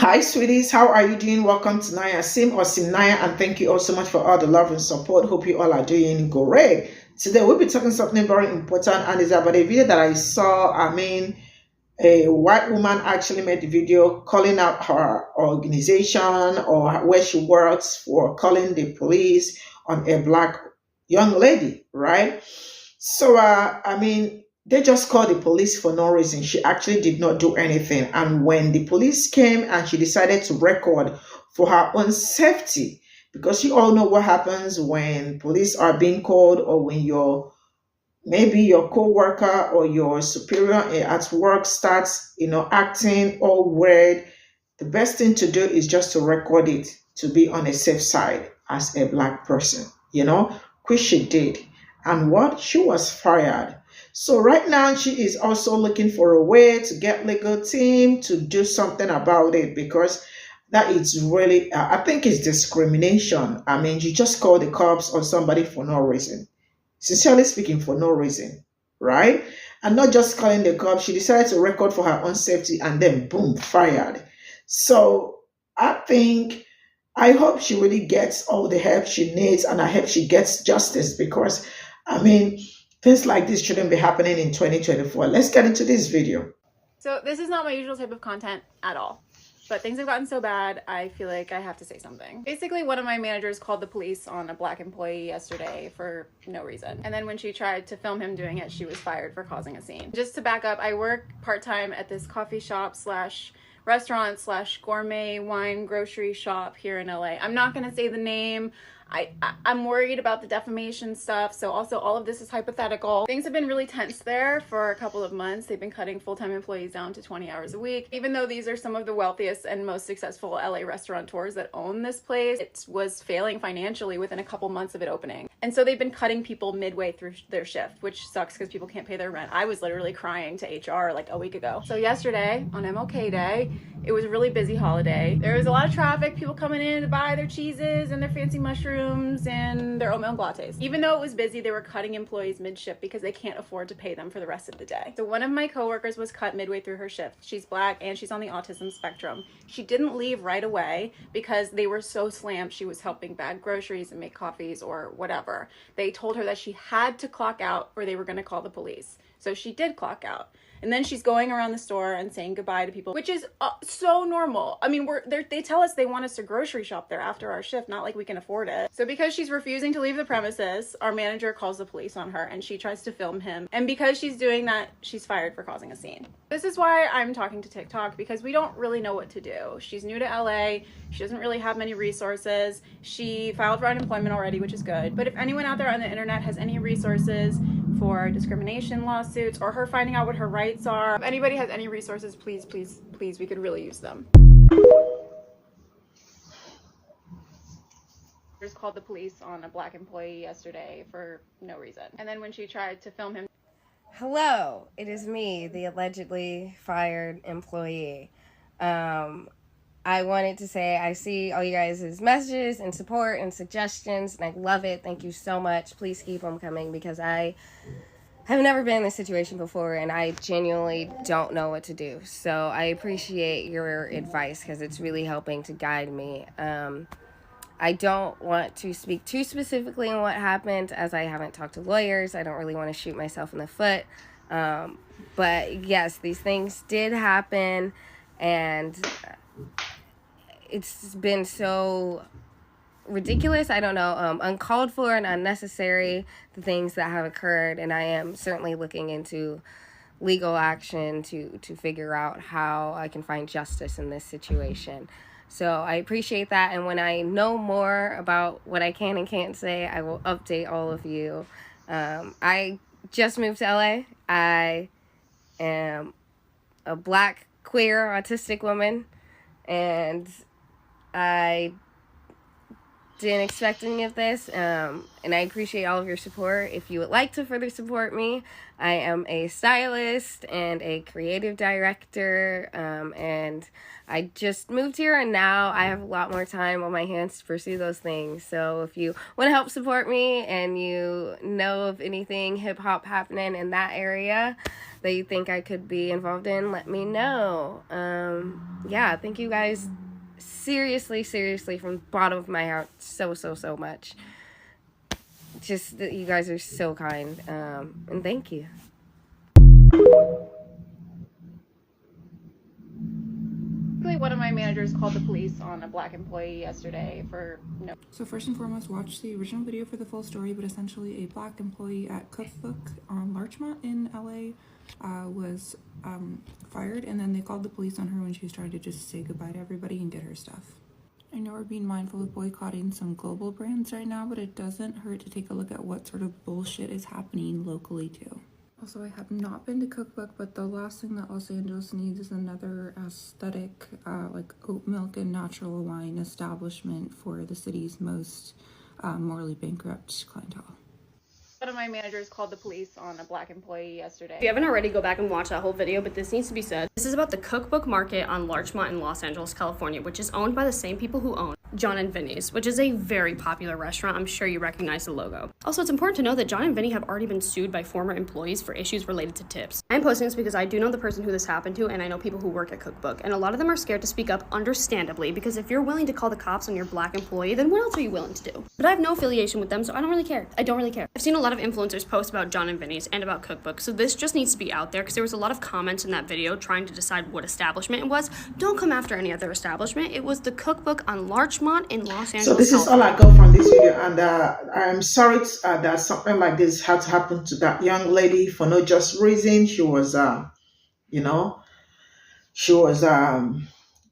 Hi, sweeties. How are you doing? Welcome to Naya Sim or Cimnanya, and thank you all so much for all the love and support. Hope you all are doing great. Today, we'll be talking something very important, and it's about a video that I saw. A white woman actually made the video calling out her organization or where she works for calling the police on a black young lady, right? They just called the police for no reason. She actually did not do anything. And when the police came and she decided to record for her own safety, because you all know what happens when police are being called or when maybe your co-worker or your superior at work starts, acting all weird. The best thing to do is just to record it to be on a safe side as a black person, which she did. And what? She was fired. So right now she is also looking for a way to get legal team to do something about it because that is really, I think it's discrimination. I mean, you just call the cops on somebody for no reason. Sincerely speaking, for no reason, right? And not just calling the cops, she decided to record for her own safety and then boom, fired. So I think I hope she really gets all the help she needs and I hope she gets justice because I mean things like this shouldn't be happening in 2024. Let's get into this video. So this is not my usual type of content at all, but things have gotten so bad, I feel like I have to say something. Basically, one of my managers called the police on a black employee yesterday for no reason. And then when she tried to film him doing it, she was fired for causing a scene. Just to back up, I work part-time at this coffee shop slash restaurant slash gourmet wine grocery shop here in LA. I'm not gonna say the name. I'm worried about the defamation stuff, so also all of this is hypothetical. Things have been really tense there for a couple of months. They've been cutting full-time employees down to 20 hours a week. Even though these are some of the wealthiest and most successful LA restaurateurs that own this place, it was failing financially within a couple months of it opening. And so they've been cutting people midway through their shift, which sucks because people can't pay their rent. I was literally crying to HR like a week ago. So yesterday, on MLK Day, it was a really busy holiday. There was a lot of traffic, people coming in to buy their cheeses and their fancy mushrooms and their oat milk lattes. Even though it was busy, they were cutting employees mid-shift because they can't afford to pay them for the rest of the day. So one of my coworkers was cut midway through her shift. She's black and she's on the autism spectrum. She didn't leave right away because they were so slammed. She was helping bag groceries and make coffees or whatever. They told her that she had to clock out or they were going to call the police. So she did clock out. And then she's going around the store and saying goodbye to people, which is so normal. I mean, they tell us they want us to grocery shop there after our shift, not like we can afford it. So because she's refusing to leave the premises, our manager calls the police on her and she tries to film him. And because she's doing that, she's fired for causing a scene. This is why I'm talking to TikTok, because we don't really know what to do. She's new to LA. She doesn't really have many resources. She filed for unemployment already, which is good. But if anyone out there on the internet has any resources for discrimination lawsuits or her finding out what her rights are, if anybody has any resources, please, please, please, we could really use them. Just called the police on a black employee yesterday for no reason. And then when she tried to film him. Hello, it is me, the allegedly fired employee. I wanted to say I see all you guys' messages and support and suggestions, and I love it. Thank you so much. Please keep them coming because I have never been in this situation before, and I genuinely don't know what to do. So I appreciate your advice because it's really helping to guide me. I don't want to speak too specifically on what happened as I haven't talked to lawyers. I don't really want to shoot myself in the foot. But yes, these things did happen, and it's been so ridiculous, I don't know, uncalled for and unnecessary, the things that have occurred, and I am certainly looking into legal action to figure out how I can find justice in this situation. So I appreciate that, and when I know more about what I can and can't say, I will update all of you. I just moved to LA. I am a black, queer, autistic woman, and I didn't expect any of this, and I appreciate all of your support. If you would like to further support me, I am a stylist and a creative director, and I just moved here, and now I have a lot more time on my hands to pursue those things. So if you want to help support me and you know of anything hip-hop happening in that area that you think I could be involved in, let me know. Yeah, thank you guys seriously from the bottom of my heart so much. Just that you guys are so kind, and thank you. One of my managers called the police on a black employee yesterday for no. So first and foremost, watch the original video for the full story, but essentially a black employee at Cookbook on Larchmont in LA was fired, and then they called the police on her when she was trying to just say goodbye to everybody and get her stuff. I know we're being mindful of boycotting some global brands right now, but it doesn't hurt to take a look at what sort of bullshit is happening locally too. Also, I have not been to Cookbook, but the last thing that Los Angeles needs is another aesthetic, like oat milk and natural wine establishment for the city's most morally bankrupt clientele. One of my managers called the police on a black employee yesterday. If you haven't already, go back and watch that whole video, but this needs to be said. This is about the Cookbook Market on Larchmont in Los Angeles, California, which is owned by the same people who own John and Vinny's, which is a very popular restaurant. I'm sure you recognize the logo. Also, it's important to know that John and Vinny have already been sued by former employees for issues related to tips. I'm posting this because I do know the person who this happened to, and I know people who work at Cookbook, and a lot of them are scared to speak up, understandably, because if you're willing to call the cops on your black employee, then what else are you willing to do? But I have no affiliation with them, so I don't really care. I don't really care. I've seen a lot of influencers post about John and Vinny's and about Cookbook, so this just needs to be out there because there was a lot of comments in that video trying to decide what establishment it was. Don't come after any other establishment. It was the Cookbook on Larchmont in Los Angeles. So this is all I got from this video, and I'm sorry that something like this had to happen to that young lady for no just reason. She was,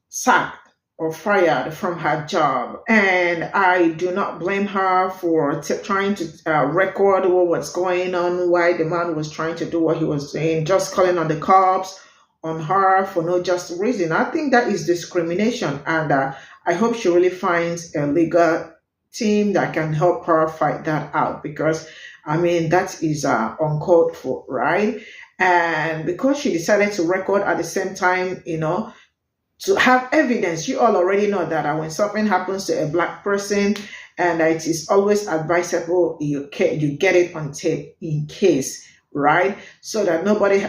sacked or fired from her job, and I do not blame her for trying to record what was going on, why the man was trying to do what he was doing, just calling on the cops on her for no just reason. I think that is discrimination, and I hope she really finds a legal team that can help her fight that out, because I mean that is uncalled for, right? And because she decided to record at the same time, to have evidence. You all already know that when something happens to a black person, and it is always advisable you get it on tape in case, right? So that nobody,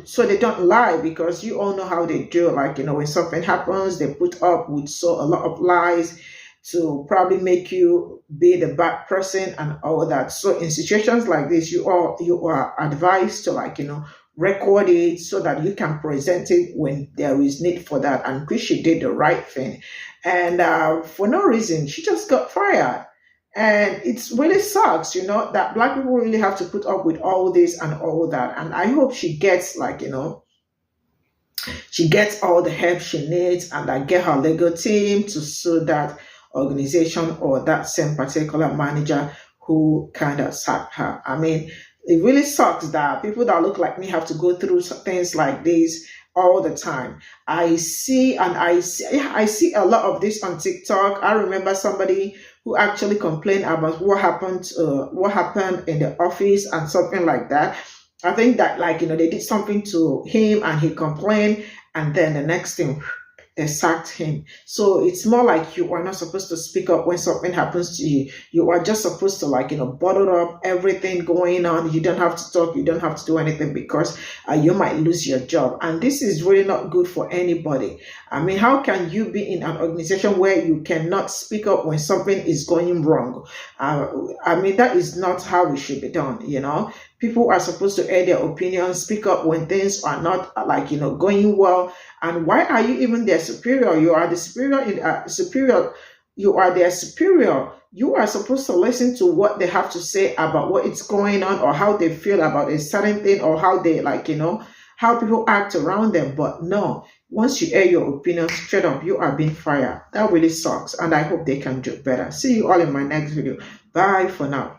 so they don't lie, because you all know how they do. Like, when something happens, they put up with a lot of lies to probably make you be the bad person and all that. So in situations like this, you are advised to record it so that you can present it when there is need for that. And Chrissy did the right thing. And for no reason, she just got fired. And it really sucks, that black people really have to put up with all this and all that. And I hope she gets she gets all the help she needs, and I get her legal team to sue that organization or that same particular manager who kind of sacked her. I mean, it really sucks that people that look like me have to go through things like this all the time. I see a lot of this on TikTok. I remember somebody who actually complained about what happened in the office and something like that. I think that they did something to him and he complained, and then the next thing, they sacked him. So it's more like you are not supposed to speak up when something happens to you. You are just supposed to bottle up everything going on. You don't have to talk. You don't have to do anything, because you might lose your job. And this is really not good for anybody. I mean, how can you be in an organization where you cannot speak up when something is going wrong? I mean, that is not how it should be done, People are supposed to air their opinions, speak up when things are not going well. And why are you even their superior? You are the superior. You are their superior. You are supposed to listen to what they have to say about what is going on, or how they feel about a certain thing, or how they how people act around them. But no, once you air your opinion straight up, you are being fired. That really sucks. And I hope they can do better. See you all in my next video. Bye for now.